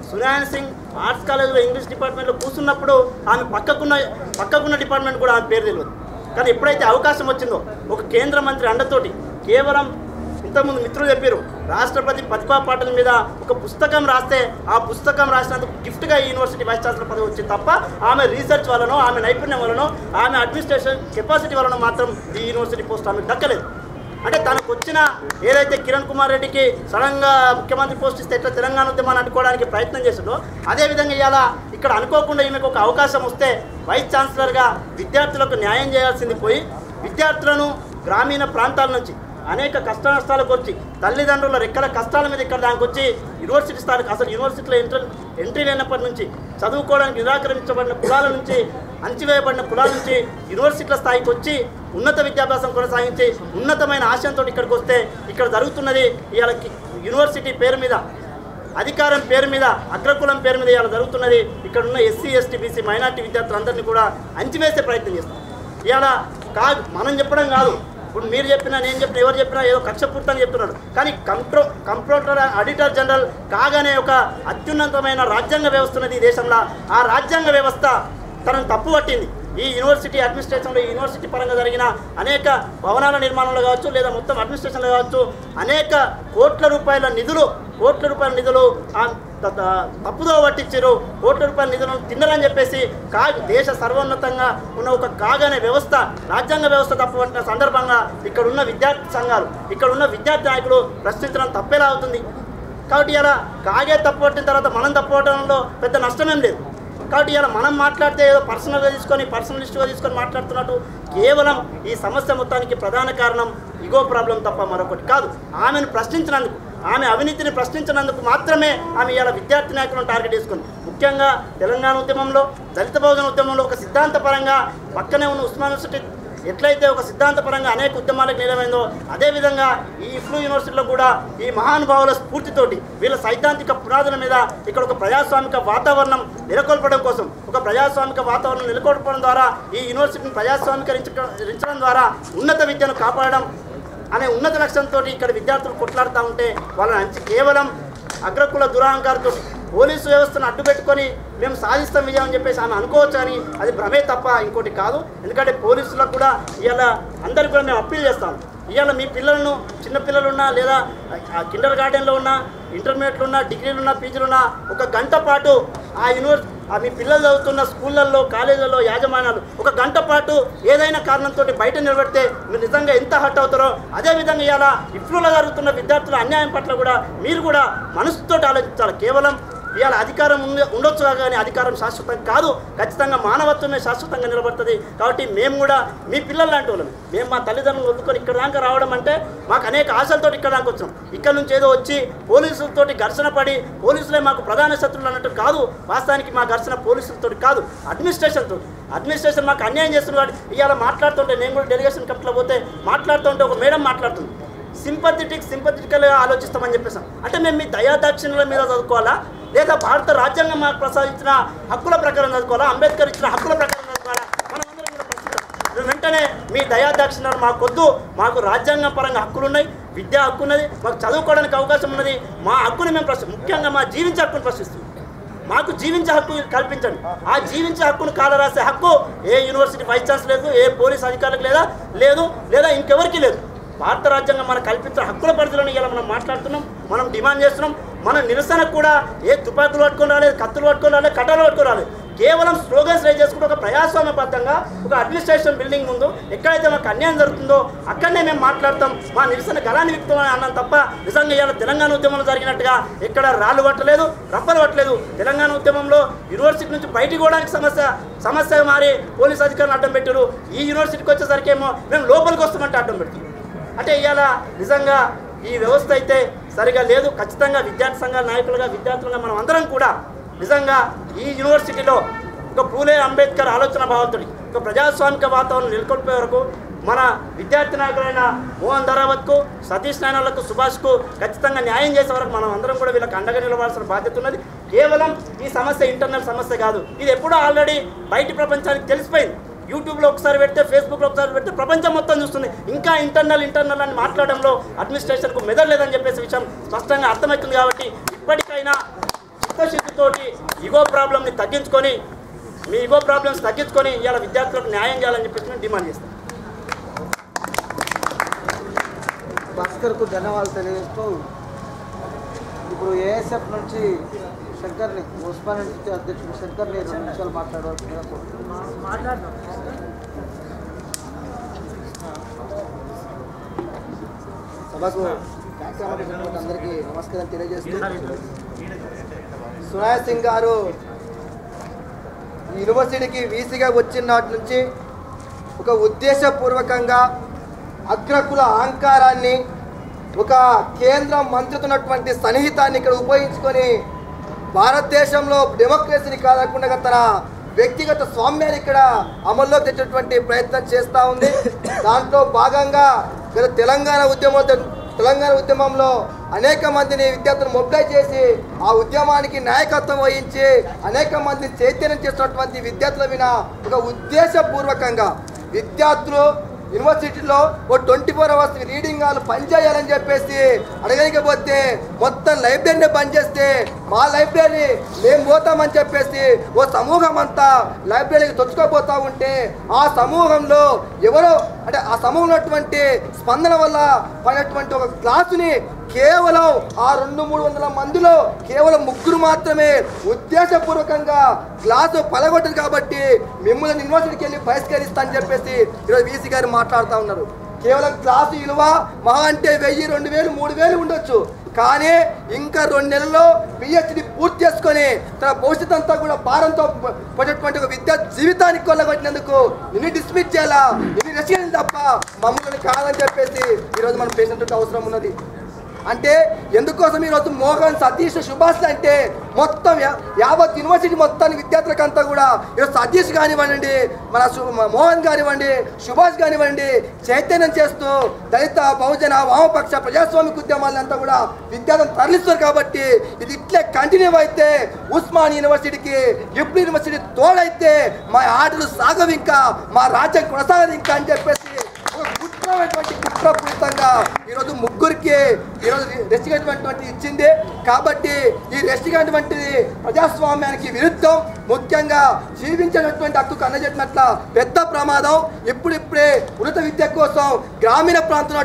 సునయనా సింగ్ ఆర్ట్స్ కాలేజ్లో ఇంగ్లీష్ డిపార్ట్మెంట్లో కూర్చున్నప్పుడు ఆమె పక్కకున్న డిపార్ట్మెంట్ కూడా ఆమె పేరు తెలియదు. కానీ ఎప్పుడైతే అవకాశం వచ్చిందో ఒక కేంద్ర మంత్రి అండతోటి, కేవలం ఇంతకుముందు మిత్రులు చెప్పారు, రాష్ట్రపతి ప్రతిభా పాటిల్ మీద ఒక పుస్తకం రాస్తే ఆ పుస్తకం రాసినందుకు గిఫ్ట్గా ఈ యూనివర్సిటీ వైస్ ఛాన్సలర్ పదవి వచ్చింది తప్ప ఆమె రీసెర్చ్ వలనో, ఆమె నైపుణ్యం వలనో, ఆమె అడ్మినిస్ట్రేషన్ కెపాసిటీ వలన మాత్రం ఈ యూనివర్సిటీ పోస్ట్ ఆమెకు దక్కలేదు. అంటే తనకు వచ్చిన ఏదైతే కిరణ్ కుమార్ రెడ్డికి సడన్గా ముఖ్యమంత్రి పోస్ట్ ఇస్తే ఎట్లా తెలంగాణ ఉద్యమాన్ని అనుకోవడానికి ప్రయత్నం చేసిందో, అదేవిధంగా ఇలా ఇక్కడ అనుకోకుండా ఈమెకు ఒక అవకాశం వస్తే వైస్ ఛాన్సలర్గా విద్యార్థులకు న్యాయం చేయాల్సింది పోయి, విద్యార్థులను గ్రామీణ ప్రాంతాల నుంచి అనేక కష్ట నష్టాలకు వచ్చి, తల్లిదండ్రుల రెక్కల కష్టాల మీద ఇక్కడ దానికి వచ్చి యూనివర్సిటీ స్థాయికి, అసలు యూనివర్సిటీలో ఎంట్రీ లేనప్పటి నుంచి, చదువుకోవడానికి నిరాకరించబడిన కులాల నుంచి, అణచివేయబడిన కులాల నుంచి యూనివర్సిటీల స్థాయికి వచ్చి ఉన్నత విద్యాభ్యాసం కొనసాగించి ఉన్నతమైన ఆశయంతో ఇక్కడికి వస్తే, ఇక్కడ జరుగుతున్నది ఇవాళ యూనివర్సిటీ పేరు మీద, అధికారం పేరు మీద, అగ్రకులం పేరు మీద ఇవాళ జరుగుతున్నది ఇక్కడ ఉన్న ఎస్సీ, ఎస్టీ, బీసీ, మైనార్టీ విద్యార్థులందరినీ కూడా అణచివేసే ప్రయత్నం చేస్తాం. ఇవాళ మనం చెప్పడం కాదు, ఇప్పుడు మీరు చెప్పినా, నేను చెప్పినా, ఎవరు చెప్పినా ఏదో కక్షపూర్తంగా చెప్తున్నాడు. కానీ కంప్యూటర్ ఆడిటర్ జనరల్ కాగానే ఒక అత్యున్నతమైన రాజ్యాంగ వ్యవస్థ ఉన్నది ఈ దేశంలో. ఆ రాజ్యాంగ వ్యవస్థ తనను తప్పు పట్టింది. ఈ యూనివర్సిటీ అడ్మినిస్ట్రేషన్లో, ఈ యూనివర్సిటీ పరంగా జరిగిన అనేక భవనాల నిర్మాణంలో కావచ్చు, లేదా మొత్తం అడ్మినిస్ట్రేషన్లో కావచ్చు, అనేక కోట్ల రూపాయల నిధులు తప్పుదో పట్టించారు. కోట్ల రూపాయల నిధులను తిన్నరని చెప్పేసి దేశ సర్వోన్నతంగా ఉన్న ఒక కాగనే వ్యవస్థ, రాజ్యాంగ వ్యవస్థ తప్పుపట్టిన సందర్భంగా ఇక్కడున్న విద్యార్థి సంఘాలు, ఇక్కడున్న విద్యార్థి నాయకులు ప్రశ్నించడం తప్పేలా అవుతుంది. కాబట్టి ఇలా కాగే తప్పు పట్టిన తర్వాత మనం తప్పు పట్టడంలో పెద్ద నష్టమేం లేదు. కాబట్టి ఇలా మనం మాట్లాడితే ఏదో పర్సనలిస్ట్గా తీసుకొని మాట్లాడుతున్నట్టు, కేవలం ఈ సమస్య మొత్తానికి ప్రధాన కారణం ఇగో ప్రాబ్లం తప్ప మరొకటి కాదు. ఆమెను ప్రశ్నించినందుకు, ఆమె అవినీతిని ప్రశ్నించినందుకు మాత్రమే ఆమె ఇలా విద్యార్థి నాయకులను టార్గెట్ చేసుకుంది. ముఖ్యంగా తెలంగాణ ఉద్యమంలో, దళిత బహుజన ఉద్యమంలో ఒక సిద్ధాంతపరంగా పక్కనే ఉన్న ఉస్మానియా యూనివర్సిటీ ఎట్లయితే ఒక సిద్ధాంతపరంగా అనేక ఉద్యమాలకు నిలమైందో, అదేవిధంగా ఈ ఇఫ్లూ యూనివర్సిటీలో కూడా ఈ మహానుభావుల స్ఫూర్తితోటి, వీళ్ళ సైద్ధాంతిక పునాదుల మీద ఇక్కడ ఒక ప్రజాస్వామిక వాతావరణం నెలకొల్పడం కోసం, ఒక ప్రజాస్వామిక వాతావరణం నెలకొల్పడం ద్వారా ఈ యూనివర్సిటీని ప్రజాస్వామికరించడం ద్వారా ఉన్నత విద్యను కాపాడడం అనే ఉన్నత లక్ష్యంతో ఇక్కడ విద్యార్థులు కొట్లాడుతూ ఉంటే, వాళ్ళని కేవలం అగ్రకుల దురహంకారంతో పోలీసు వ్యవస్థను అడ్డుపెట్టుకొని మేము సాధిస్తాం విజయం అని చెప్పేసి ఆమె అనుకోవచ్చు. అని అది భ్రమే తప్ప ఇంకోటి కాదు. ఎందుకంటే పోలీసులకు కూడా ఇలా అందరికీ కూడా మేము అప్పీల్ చేస్తాం, ఇవాళ మీ పిల్లలను చిన్నపిల్లలున్నా లేదా కిండర్ గార్డెన్లో ఉన్న ఇంటర్మీడియట్లో ఉన్న డిగ్రీలు ఉన్న పీజీలు ఉన్న ఒక గంట పాటు మీ పిల్లలు చదువుతున్న స్కూళ్ళల్లో కాలేజీలలో యాజమాన్యాలు ఒక గంట పాటు ఏదైనా కారణంతో బయట నిలబెడితే మీరు నిజంగా ఎంత హర్ట్ అవుతారో అదేవిధంగా ఇవాళ ఇఫ్లూలో జరుగుతున్న విద్యార్థుల అన్యాయం పట్ల కూడా మీరు కూడా మనసుతో ఆలోచించాలి. కేవలం ఇవాళ అధికారం ఉండొచ్చు కానీ అధికారం శాశ్వతం కాదు. ఖచ్చితంగా మానవత్వమే శాశ్వతంగా నిలబడుతుంది. కాబట్టి మేము కూడా మీ పిల్లలు లాంటి వాళ్ళం. మేము మా తల్లిదండ్రులు వదులుకొని ఇక్కడ దాకా రావడం అంటే మాకు అనేక ఆశలతో ఇక్కడ దాకా వచ్చాం. ఇక్కడ నుంచి ఏదో వచ్చి పోలీసులతోటి ఘర్షణ పడి పోలీసులే మాకు ప్రధాన శత్రువులు అన్నట్టు కాదు. వాస్తవానికి మా ఘర్షణ పోలీసులతో కాదు, అడ్మినిస్ట్రేషన్ మాకు అన్యాయం చేస్తున్నారు. కాబట్టి ఇవాళ మాట్లాడుతుంటే నేను కూడా డెలిగేషన్ కప్లో పోతే మాట్లాడుతుంటే ఒక మేడం మాట్లాడుతుంది, సింపథెటికల్గా ఆలోచిస్తామని చెప్పేసాం. అంటే మేము మీ దయాదాక్షిణ్యాల మీద చదువుకోవాలా లేదా భారత రాజ్యాంగం మాకు ప్రసాదించిన హక్కుల ప్రకారం చదువుకోవాలా, అంబేద్కర్ ఇచ్చిన హక్కుల ప్రకారం చదువుకోవాలా? మనమందరం కూడా ప్రశ్నిస్తాం. వెంటనే మీ దయాదాక్షిణ్యాలు మాకొద్దు, మాకు రాజ్యాంగం పరంగా హక్కులు ఉన్నాయి, విద్యా హక్కు ఉన్నది, మాకు చదువుకోవడానికి అవకాశం ఉన్నది. మా హక్కుని మేము ముఖ్యంగా మా జీవించే హక్కును ప్రశ్నిస్తాం. మాకు జీవించే హక్కు కల్పించండి. ఆ జీవించే హక్కును కాలరాసే హక్కు ఏ యూనివర్సిటీ వైస్ ఛాన్సలర్ లేదు, ఏ పోలీస్ అధికారులకు లేదా ఇంకెవరికి లేదు. భారత రాజ్యాంగం మనకు కల్పించిన హక్కుల పరిధిలోనే ఇలా మనం మాట్లాడుతున్నాం, మనం డిమాండ్ చేస్తున్నాం. మన నిరసనకు కూడా ఏ తుపాకులు పట్టుకొని రాలేదు, కత్తులు పట్టుకొని రాలేదు, కట్టాలు పట్టుకొని రాలేదు. కేవలం స్లోగన్స్ రైజ్ చేసుకుంటూ ఒక ప్రజాస్వామ్యబద్ధంగా ఒక అడ్మినిస్ట్రేషన్ బిల్డింగ్ ముందు ఎక్కడైతే మాకు అన్యాయం జరుగుతుందో అక్కడనే మేము మాట్లాడతాం, మా నిరసన గలాన్ని విప్పుతామని అన్నాం తప్ప నిజంగా ఇవాళ తెలంగాణ ఉద్యమంలో జరిగినట్టుగా ఎక్కడ రాళ్ళు పట్టలేదు, రప్పలు పట్టలేదు. తెలంగాణ ఉద్యమంలో యూనివర్సిటీ నుంచి బయటికి పోవడానికి సమస్య మారి పోలీస్ అధికారులు అడ్డం పెట్టారు. ఈ యూనివర్సిటీకి వచ్చేసరికి ఏమో మేము లోపలికి వస్తామంటే అడ్డం పెడుతుంది. అంటే ఇవాళ నిజంగా ఈ వ్యవస్థ అయితే సరిగా లేదు. ఖచ్చితంగా విద్యార్థి సంఘాల నాయకులుగా విద్యార్థులుగా మనం అందరం కూడా నిజంగా ఈ యూనివర్సిటీలో ఒక పూలే అంబేద్కర్ ఆలోచన భావంతుడి ఒక ప్రజాస్వామిక వాతావరణం నెలకొల్పే వరకు మన విద్యార్థి నాయకులైన మోహన్ ధరావత్కు, సతీష్ నాయనలకు, సుభాష్కు ఖచ్చితంగా న్యాయం చేసే వరకు మనం అందరం కూడా వీళ్ళకి అండగా నిలవాల్సిన బాధ్యత ఉన్నది. కేవలం ఈ సమస్య ఇంటర్నల్ సమస్య కాదు, ఇది ఎప్పుడో ఆల్రెడీ బయటి ప్రపంచానికి తెలిసిపోయింది. యూట్యూబ్లో ఒకసారి పెడితే, ఫేస్బుక్లో ఒకసారి పెడితే ప్రపంచం మొత్తం చూస్తుంది. ఇంకా ఇంటర్నల్ అని మాట్లాడడంలో అడ్మినిస్ట్రేషన్కు మెదడలేదని చెప్పేసి విషయం స్పష్టంగా అర్థమవుతుంది. కాబట్టి ఇప్పటికైనా చిత్తశుద్ధితోటి ఈగో ప్రాబ్లమ్ని తగ్గించుకొని ఇవాళ విద్యార్థులకు న్యాయం చేయాలని చెప్పేసి నేను డిమాండ్ చేస్తాను. భాస్కర్కు ధన్యవాదాలు తెలియజేస్తూ ఇప్పుడు ఏఎస్ఎఫ్ నుంచి శంకర్ని, ఉస్మానియా యూనివర్సిటీ అధ్యక్షుడు శంకర్ని 2 నిమిషాలు మాట్లాడవలసిందిగా మాట్లాడదాం. సభకు అందరికీ నమస్కారం తెలియజేస్తూ, సునాయ్ సింగ్ గారు యూనివర్సిటీకి వీసీగా వచ్చిన నాటి నుంచి ఒక ఉద్దేశపూర్వకంగా అగ్రకుల అహంకారాన్ని, ఒక కేంద్ర మంత్రితున్నటువంటి సన్నిహితాన్ని ఇక్కడ ఉపయోగించుకొని భారతదేశంలో డెమోక్రసీని కాదకుండా తన వ్యక్తిగత స్వామ్యాన్ని ఇక్కడ అమల్లో తెచ్చేటువంటి ప్రయత్నం చేస్తూ ఉంది. దాంట్లో భాగంగా తెలంగాణ ఉద్యమంలో అనేక మందిని విద్యార్థులను మొబిలైజ్ చేసి ఆ ఉద్యమానికి నాయకత్వం వహించి అనేక మందిని చైతన్యం చేస్తున్నటువంటి విద్యార్థుల మీద ఒక ఉద్దేశపూర్వకంగా విద్యార్థులు యూనివర్సిటీలో ఓ 24 hours రీడింగ్ హాల్ పనిచేయాలని చెప్పేసి అడగకపోతే మొత్తం లైబ్రరీని బంద్ చేస్తే మా లైబ్రరీ మేము పోతామని చెప్పేసి ఓ సమూహం అంతా లైబ్రరీకి తొచ్చుకోపోతూ ఉంటే ఆ సమూహంలో ఎవరో అంటే ఆ సమూహంలో స్పందన వల్ల పడినటువంటి ఒక క్లాసుని కేవలం ఆ 200-300 మందిలో కేవలం 3 మాత్రమే ఉద్దేశపూర్వకంగా క్లాసు పలగొట్టదు కాబట్టి మిమ్మల్ని యూనివర్సిటీకి వెళ్ళి బహిష్కరిస్తా అని చెప్పేసి ఈరోజు వీసీ గారు మాట్లాడుతూ ఉన్నారు. కేవలం క్లాసు విలువ మహా అంటే 1000, 2000, 3000 ఉండొచ్చు. కానీ ఇంకా 2 నెలల్లో పిహెచ్డి పూర్తి చేసుకొని తన భవిష్యత్ అంతా కూడా భారంతో పడేటువంటి ఒక విద్యా జీవితానికి కొల్లగొట్టినందుకు నిన్ను డిస్మిస్ చేయాలా, నిన్ను రెస్టింగ్ తప్ప మమ్మల్ని కాదని చెప్పేసి ఈరోజు మనం పేషెంట్ అవసరం ఉన్నది. అంటే ఎందుకోసం ఈరోజు మోహన్, సతీష్, సుభాష్ అంటే మొత్తం యావత్ యూనివర్సిటీ మొత్తాన్ని విద్యార్థులకంతా కూడా ఈరోజు సతీష్ కానివ్వండి, మన మోహన్ కానివ్వండి, సుభాష్ కానివ్వండి చైతన్యం చేస్తూ దళిత, బహుజన, వామపక్ష ప్రజాస్వామిక ఉద్యమాలంతా కూడా విద్యార్థులను తరలిస్తారు. కాబట్టి ఇది ఇట్లే కంటిన్యూ అయితే ఉస్మానియా యూనివర్సిటీకి, లిప్లీ యూనివర్సిటీ తోడైతే మా ఆటలు సాగవు, ఇంకా మా రాజ్యం కొనసాగదు ఇంకా అని చెప్పేసి కుట్రపూరితంగా ఈరోజు ముగ్గురికి ఈరోజు రెస్టిగేట్ ఇచ్చింది. కాబట్టి ఈ రెస్టిగేట్ వంటిది ప్రజాస్వామ్యానికి విరుద్ధం. ముఖ్యంగా జీవించేటటువంటి హక్కుకు అన్నజెట్టినట్ల పెద్ద ప్రమాదం. ఇప్పుడిప్పుడే ఉన్నత విద్య కోసం గ్రామీణ ప్రాంతంలో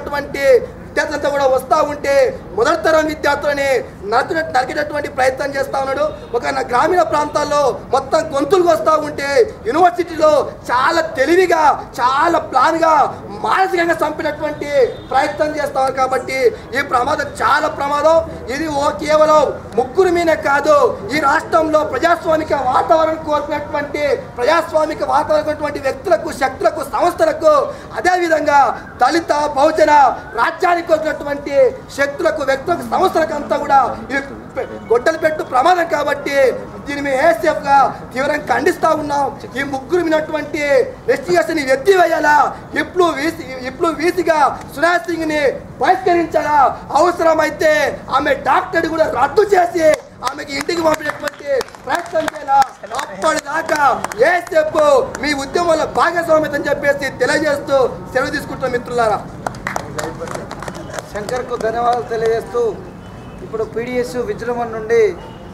విద్యార్థులంతా కూడా వస్తూ ఉంటే మొదటి తరం విద్యార్థులని నరికేటటువంటి ప్రయత్నం చేస్తూ ఉన్నాడు. ఒక గ్రామీణ ప్రాంతాల్లో మొత్తం గొంతులు వస్తూ ఉంటే యూనివర్సిటీలో చాలా తెలివిగా చాలా ప్లాన్గా మానసికంగా చంపినటువంటి ప్రయత్నం చేస్తారు. కాబట్టి ఈ ప్రమాదం చాలా ప్రమాదం. ఇది కేవలం ముగ్గురు మీదే కాదు, ఈ రాష్ట్రంలో ప్రజాస్వామిక వాతావరణం కోరుకున్నటువంటి ప్రజాస్వామిక వాతావరణం వ్యక్తులకు, శక్తులకు, సంస్థలకు, అదేవిధంగా దళిత బహుజన రాజ్యానికి వచ్చినటువంటి శక్తులకు, వ్యక్తులకు, సంస్థలకు అంతా కూడా గొడ్డలు పెట్టు ప్రమాదం. కాబట్టి దీన్ని మేము ASF గా తీవ్రంగా ఖండిస్తూ ఉన్నాం. ఈ ముగ్గురు వినటువంటి ఇన్వెస్టిగేషన్ ఎత్తివేయాలా, ఇప్పుడు వీసిగా సునాయ్ సింగ్ ని బహిష్కరించాలా, అవసరమైతే ఆమె డాక్టర్ కూడా రద్దు చేసి ఆమెకి ఇంటికి పంపినటువంటి ప్రయత్నం చేయాలా. అప్పటిదాకా ASF మీ ఉద్యమంలో భాగస్వామ్యం అని చెప్పేసి తెలియజేస్తూ సెలవు తీసుకుంటున్న మిత్రులారా. శంకర్కు ధన్యవాదాలు తెలియజేస్తూ ఇప్పుడు PDS విజయనగరం నుండి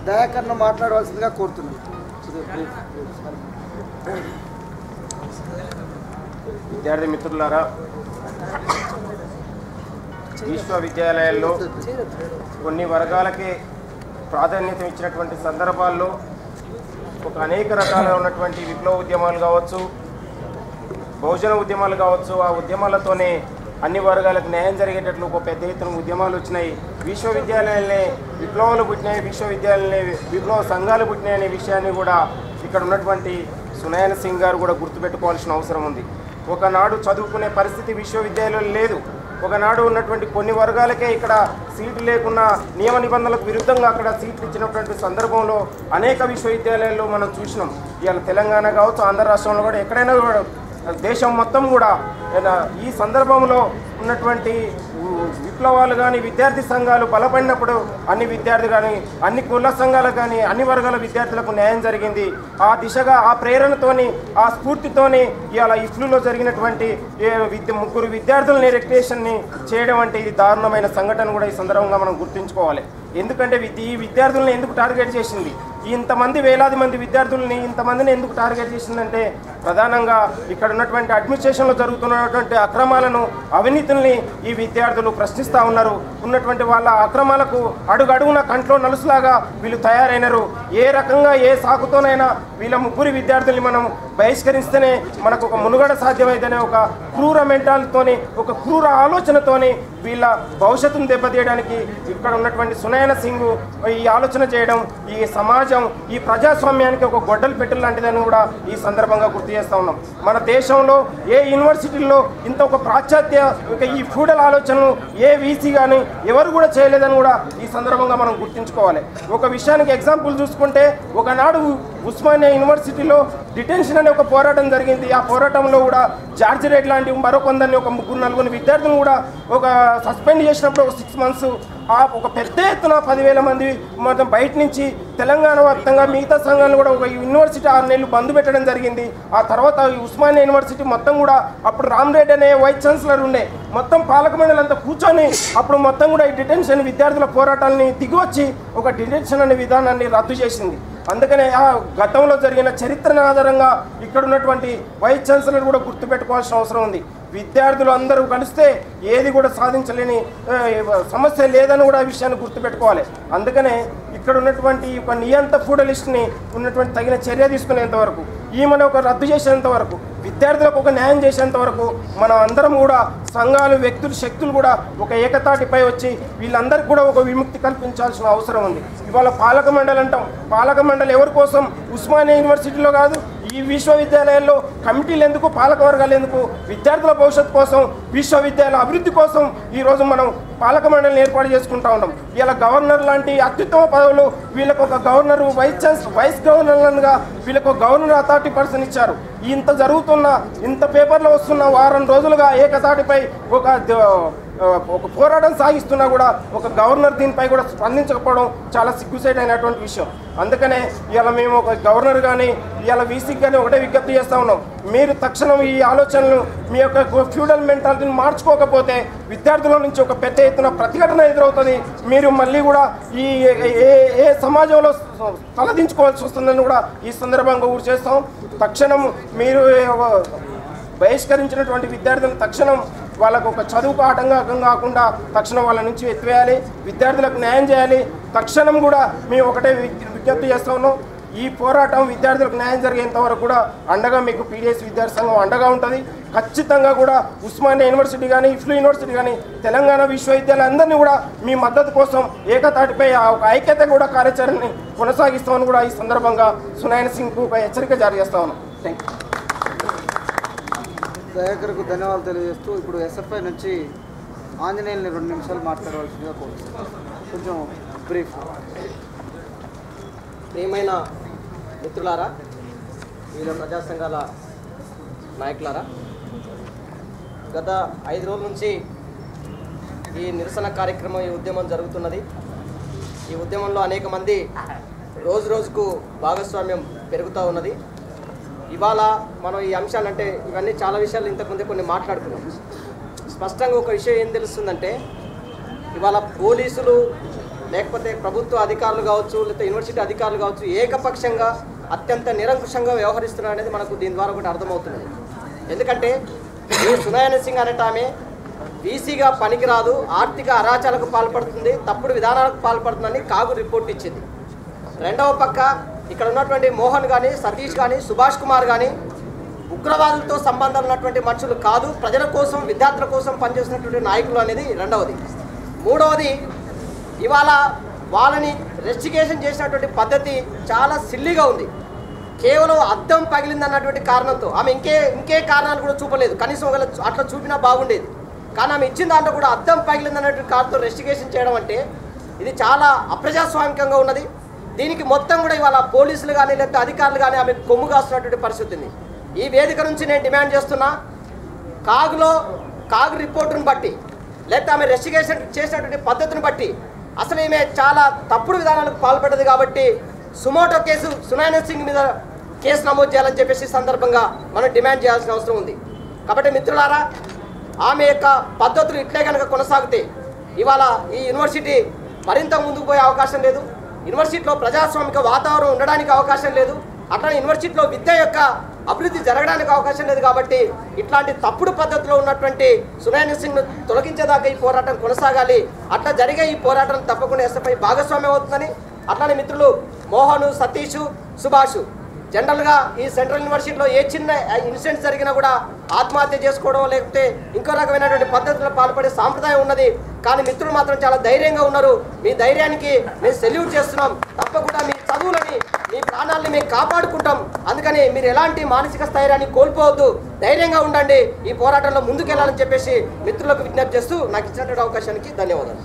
దయాకర్ను మాట్లాడవలసిందిగా కోరుతున్నాను. విద్యార్థి మిత్రులారా, విశ్వవిద్యాలయాల్లో కొన్ని వర్గాలకే ప్రాధాన్యత ఇచ్చినటువంటి సందర్భాల్లో అనేక రకాల ఉన్నటువంటి విప్లవ ఉద్యమాలు కావచ్చు, బహుజన ఉద్యమాలు కావచ్చు, ఆ ఉద్యమాలతోనే అన్ని వర్గాలకు న్యాయం జరిగేటట్లు ఒక పెద్ద ఎత్తున ఉద్యమాలు వచ్చినాయి. విశ్వవిద్యాలయాలనే విప్లవాలు పుట్టినాయి, విశ్వవిద్యాలయాలనే విప్లవ సంఘాలు పుట్టినాయి అనే విషయాన్ని కూడా ఇక్కడ ఉన్నటువంటి సునయన సింగ్ గారు కూడా గుర్తుపెట్టుకోవాల్సిన అవసరం ఉంది. ఒకనాడు చదువుకునే పరిస్థితి విశ్వవిద్యాలయాలు లేదు. ఒకనాడు ఉన్నటువంటి కొన్ని వర్గాలకే ఇక్కడ సీట్లు లేకున్నా నియమ నిబంధనలకు విరుద్ధంగా అక్కడ సీట్లు ఇచ్చినటువంటి సందర్భంలో అనేక విశ్వవిద్యాలయాల్లో మనం చూసినాం. ఇవాళ తెలంగాణ కావచ్చు, ఆంధ్ర రాష్ట్రంలో కూడా ఎక్కడైనా కూడా దేశం మొత్తం కూడా ఈ సందర్భంలో ఉన్నటువంటి విప్లవాలు కానీ విద్యార్థి సంఘాలు బలపడినప్పుడు అన్ని విద్యార్థి కానీ అన్ని కుల సంఘాలకు కానీ అన్ని వర్గాల విద్యార్థులకు న్యాయం జరిగింది. ఆ దిశగా ఆ ప్రేరణతోని ఆ స్ఫూర్తితోని ఇవాళ ఇఫ్లూలో జరిగినటువంటి ముగ్గురు విద్యార్థులని రెక్టిఫికేషన్ని చేయడం అంటే ఇది దారుణమైన సంఘటన కూడా ఈ సందర్భంగా మనం గుర్తుంచుకోవాలి. ఎందుకంటే ఈ విద్యార్థులను ఎందుకు టార్గెట్ చేసింది, ఇంతమంది వేలాది మంది విద్యార్థులని ఇంతమందిని ఎందుకు టార్గెట్ చేసిందంటే ప్రధానంగా ఇక్కడ ఉన్నటువంటి అడ్మినిస్ట్రేషన్లో జరుగుతున్నటువంటి అక్రమాలను, అవినీతుల్ని ఈ విద్యార్థులు ప్రశ్నిస్తూ ఉన్నారు. ఉన్నటువంటి వాళ్ళ అక్రమాలకు అడుగడుగున కంట్లో నలుసులాగా వీళ్ళు తయారైనారు. ఏ రకంగా ఏ సాకుతోనైనా వీళ్ళ ముగ్గురు విద్యార్థుల్ని మనం బహిష్కరిస్తేనే మనకు ఒక మునుగడ సాధ్యమైందనే ఒక క్రూర మెంటాలిటీతోని, ఒక క్రూర ఆలోచనతోని వీళ్ళ భవిష్యత్తును దెబ్బతీయడానికి ఇక్కడ ఉన్నటువంటి సునయన సింగ్ ఈ ఆలోచన చేయడం ఈ సమాజం ఈ ప్రజాస్వామ్యానికి ఒక గొడ్డలు పెట్టెలు లాంటిదని కూడా ఈ సందర్భంగా గుర్తు చేస్తూ ఉన్నాం. మన దేశంలో ఏ యూనివర్సిటీల్లో ఇంత ఒక పాశ్చాత్య ఈ ఫ్యూడల్ ఆలోచనలు ఏ వీసీ కానీ ఎవరు కూడా చేయలేదని కూడా ఈ సందర్భంగా మనం గుర్తుంచుకోవాలి. ఒక విషయానికి ఎగ్జాంపుల్ చూసుకుంటే ఒకనాడు ఉస్మానియా యూనివర్సిటీలో డిటెన్షన్ అనే ఒక పోరాటం జరిగింది. ఆ పోరాటంలో కూడా జార్జ్ రెడ్ లాంటి మరొకొందరిని ఒక ముగ్గురు నలుగురు విద్యార్థులను కూడా ఒక సస్పెండ్ చేసినప్పుడు ఒక 6 months ఒక పెద్ద ఎత్తున 10,000 మంది మొత్తం బయట నుంచి తెలంగాణ వ్యాప్తంగా మిగతా సంఘాలను కూడా ఒక యూనివర్సిటీ 6 నెలలు బంద్ పెట్టడం జరిగింది. ఆ తర్వాత ఉస్మానియా యూనివర్సిటీ మొత్తం కూడా అప్పుడు రామ్రెడ్డి అనే వైస్ ఛాన్సలర్ ఉండే మొత్తం పాలక మండలి అంతా కూర్చొని అప్పుడు మొత్తం కూడా ఈ డిటెన్షన్ విద్యార్థుల పోరాటాలని దిగివచ్చి ఒక డిటెన్షన్ అనే విధానాన్ని రద్దు చేసింది. అందుకనే ఆ గతంలో జరిగిన చరిత్రను ఆధారంగా ఇక్కడ ఉన్నటువంటి వైస్ ఛాన్సలర్ కూడా గుర్తుపెట్టుకోవాల్సిన అవసరం ఉంది. విద్యార్థులు అందరూ కలిస్తే ఏది కూడా సాధించలేని సమస్య లేదని కూడా ఆ విషయాన్ని గుర్తుపెట్టుకోవాలి. అందుకనే ఇక్కడ ఉన్నటువంటి ఒక నియంత ఫ్యూడలిస్ట్ని ఉన్నటువంటి తగిన చర్య తీసుకునేంత వరకు ఈమెను ఒక రద్దు చేసేంత వరకు విద్యార్థులకు ఒక న్యాయం చేసేంత వరకు మనం అందరం కూడా సంఘాలు, వ్యక్తులు, శక్తులు కూడా ఒక ఏకతాటిపై వచ్చి వీళ్ళందరికీ కూడా ఒక విముక్తి కల్పించాల్సిన అవసరం ఉంది. ఇవాళ పాలక మండలి అంటాం, పాలక మండలి ఎవరి కోసం? ఉస్మానియా యూనివర్సిటీలో కాదు, ఈ విశ్వవిద్యాలయాల్లో కమిటీలు ఎందుకు, పాలక వర్గాలు ఎందుకు? విద్యార్థుల భవిష్యత్తు కోసం, విశ్వవిద్యాలయాల అభివృద్ధి కోసం ఈరోజు మనం పాలక మండలిని ఏర్పాటు చేసుకుంటా ఉన్నాం. ఇలా గవర్నర్ లాంటి అత్యుత్తమ పదవులు వీళ్ళకు ఒక గవర్నర్, వైస్ గవర్నర్లుగా వీళ్ళకు గవర్నర్ అథారిటీ పర్సన్ ఇచ్చారు. ఇంత జరుగుతున్న, ఇంత పేపర్లో వస్తున్న వారం రోజులుగా ఏకతాటిపై ఒక ఒక పోరాటం సాగిస్తున్నా కూడా ఒక గవర్నర్ దీనిపై కూడా స్పందించకపోవడం చాలా సిగ్గుసేట్ అయినటువంటి విషయం. అందుకనే ఇవాళ మేము ఒక గవర్నర్ కానీ ఇవాళ వీసీకి కానీ ఒకటే విజ్ఞప్తి చేస్తూ ఉన్నాం, మీరు తక్షణం ఈ ఆలోచనలు మీ యొక్క ఫ్యూడల్ మెంటాలిటీని మార్చుకోకపోతే విద్యార్థుల నుంచి ఒక పెద్ద ఎత్తున ప్రతిఘటన ఎదురవుతుంది. మీరు మళ్ళీ కూడా ఈ ఏ సమాజంలో తలదించుకోవాల్సి వస్తుందని కూడా ఈ సందర్భంగా గుర్తు చేస్తాం. తక్షణం మీరు బహిష్కరించినటువంటి విద్యార్థులను తక్షణం వాళ్ళకు ఒక చదువుకు ఆటంకం కాకుండా తక్షణం వాళ్ళ నుంచి ఎత్తివేయాలి, విద్యార్థులకు న్యాయం చేయాలి. తక్షణం కూడా మేము ఒకటే విజ్ఞప్తి చేస్తూ ఉన్నాం, ఈ పోరాటం విద్యార్థులకు న్యాయం జరిగేంత వరకు కూడా అండగా మీకు పీడిఎస్ విద్యార్థి సంఘం అండగా ఉంటుంది. ఖచ్చితంగా కూడా ఉస్మానియా యూనివర్సిటీ కానీ ఇఫ్లూ యూనివర్సిటీ కానీ తెలంగాణ విశ్వవిద్యాలయాలందరినీ కూడా మీ మద్దతు కోసం ఏకతాటిపై ఒక ఐక్యత కూడా కార్యాచరణని కొనసాగిస్తామని కూడా ఈ సందర్భంగా సునయన సింగ్కు ఒక హెచ్చరిక జారీ చేస్తా ఉన్నాం. Thank you. దయాకర్కు ధన్యవాదాలు తెలియజేస్తూ ఇప్పుడు ఎస్ఎఫ్ఐ నుంచి ఆంజనేయుల్ని 2 నిమిషాలు మాట్లాడవలసిందిగా కోరుతున్నాను. కొంచెం బ్రీఫ్. ప్రియమైన మిత్రులారా, వివిధ ప్రజా సంఘాల నాయకులారా, గత 5 రోజుల నుంచి ఈ నిరసన కార్యక్రమం, ఈ ఉద్యమం జరుగుతున్నది. ఈ ఉద్యమంలో అనేక మంది రోజు రోజుకు భాగస్వామ్యం పెరుగుతూ ఉన్నది. ఇవాళ మనం ఈ అంశాలంటే ఇవన్నీ చాలా విషయాలు ఇంతకుముందే కొన్ని మాట్లాడుకున్నాం. స్పష్టంగా ఒక విషయం ఏం తెలుస్తుందంటే, ఇవాళ పోలీసులు లేకపోతే ప్రభుత్వ అధికారులు కావచ్చు, లేకపోతే యూనివర్సిటీ అధికారులు కావచ్చు, ఏకపక్షంగా అత్యంత నిరంకుశంగా వ్యవహరిస్తున్నారు అనేది మనకు దీని ద్వారా ఒకటి అర్థమవుతున్నది. ఎందుకంటే ఈ సునయన సింగ్ అనేట ఆమె వీసీగా పనికిరాదు, ఆర్థిక అరాచలకు పాల్పడుతుంది, తప్పుడు విధానాలకు పాల్పడుతుందని కాగు రిపోర్ట్ ఇచ్చింది. రెండవ పక్క ఇక్కడ ఉన్నటువంటి మోహన్ కానీ, సతీష్ కానీ, సుభాష్ కుమార్ కానీ ఉగ్రవాదులతో సంబంధం ఉన్నటువంటి మనుషులు కాదు, ప్రజల కోసం, విద్యార్థుల కోసం పనిచేసినటువంటి నాయకులు అనేది రెండవది. మూడవది, ఇవాళ వాళ్ళని రెస్టిగేషన్ చేసినటువంటి పద్ధతి చాలా సిల్లీగా ఉంది. కేవలం అద్దం పగిలిందన్నటువంటి కారణంతో ఆమె ఇంకే కారణాలు కూడా చూపలేదు. కనీసం ఒకవేళ అట్లా చూపినా బాగుండేది. కానీ ఆమె ఇచ్చిన దాంట్లో కూడా అద్దం పగిలిందన్నటువంటి కారణంతో రెస్టిగేషన్ చేయడం అంటే ఇది చాలా అప్రజాస్వామికంగా ఉన్నది. దీనికి మొత్తం కూడా ఇవాళ పోలీసులు కానీ లేకపోతే అధికారులు కానీ ఆమె కొమ్ము కాస్తున్నటువంటి పరిస్థితి ఉంది. ఈ వేదిక నుంచి నేను డిమాండ్ చేస్తున్నా, కాగు రిపోర్టును బట్టి లేకపోతే ఆమె రెస్టిగేషన్ చేసినటువంటి పద్ధతిని బట్టి అసలు ఈమె చాలా తప్పుడు విధానాలకు పాల్పడ్డది. కాబట్టి సుమోటో కేసు సునయన సింగ్ మీద కేసు నమోదు చేయాలని చెప్పేసి సందర్భంగా మనం డిమాండ్ చేయాల్సిన అవసరం ఉంది. కాబట్టి మిత్రులారా, ఆమె యొక్క పద్ధతులు ఇట్లే కనుక కొనసాగితే ఇవాళ ఈ యూనివర్సిటీ మరింత ముందుకు పోయే అవకాశం లేదు. యూనివర్సిటీలో ప్రజాస్వామిక వాతావరణం ఉండడానికి అవకాశం లేదు. అట్లా యూనివర్సిటీలో విద్య యొక్క అభివృద్ధి జరగడానికి అవకాశం లేదు. కాబట్టి ఇట్లాంటి తప్పుడు పద్ధతిలో ఉన్నటువంటి సునయన సింగ్ను తొలగించేదాకా ఈ పోరాటం కొనసాగాలి. అట్లా జరిగే ఈ పోరాటం తప్పకుండా ఎస్ఎఫ్ఐ భాగస్వామ్యం అవుతుందని, అట్లానే మిత్రులు మోహన్, సతీష్, సుభాష్ జనరల్గా ఈ సెంట్రల్ యూనివర్సిటీలో ఏ చిన్న ఇన్సిడెంట్స్ జరిగినా కూడా ఆత్మహత్య చేసుకోవడం లేకపోతే ఇంకో రకమైనటువంటి పద్ధతుల్లో పాల్పడే సాంప్రదాయం ఉన్నది. కానీ మిత్రులు మాత్రం చాలా ధైర్యంగా ఉన్నారు. మీ ధైర్యానికి మేము సెల్యూట్ చేస్తున్నాం. తప్పకుండా మీ చదువులని, మీ ప్రాణాలని మేము కాపాడుకుంటాం. అందుకని మీరు ఎలాంటి మానసిక స్థైర్యాన్ని కోల్పోవద్దు, ధైర్యంగా ఉండండి, ఈ పోరాటంలో ముందుకెళ్లాలని చెప్పేసి మిత్రులకు విజ్ఞప్తి చేస్తూ నాకు ఇచ్చినటువంటి అవకాశానికి ధన్యవాదాలు.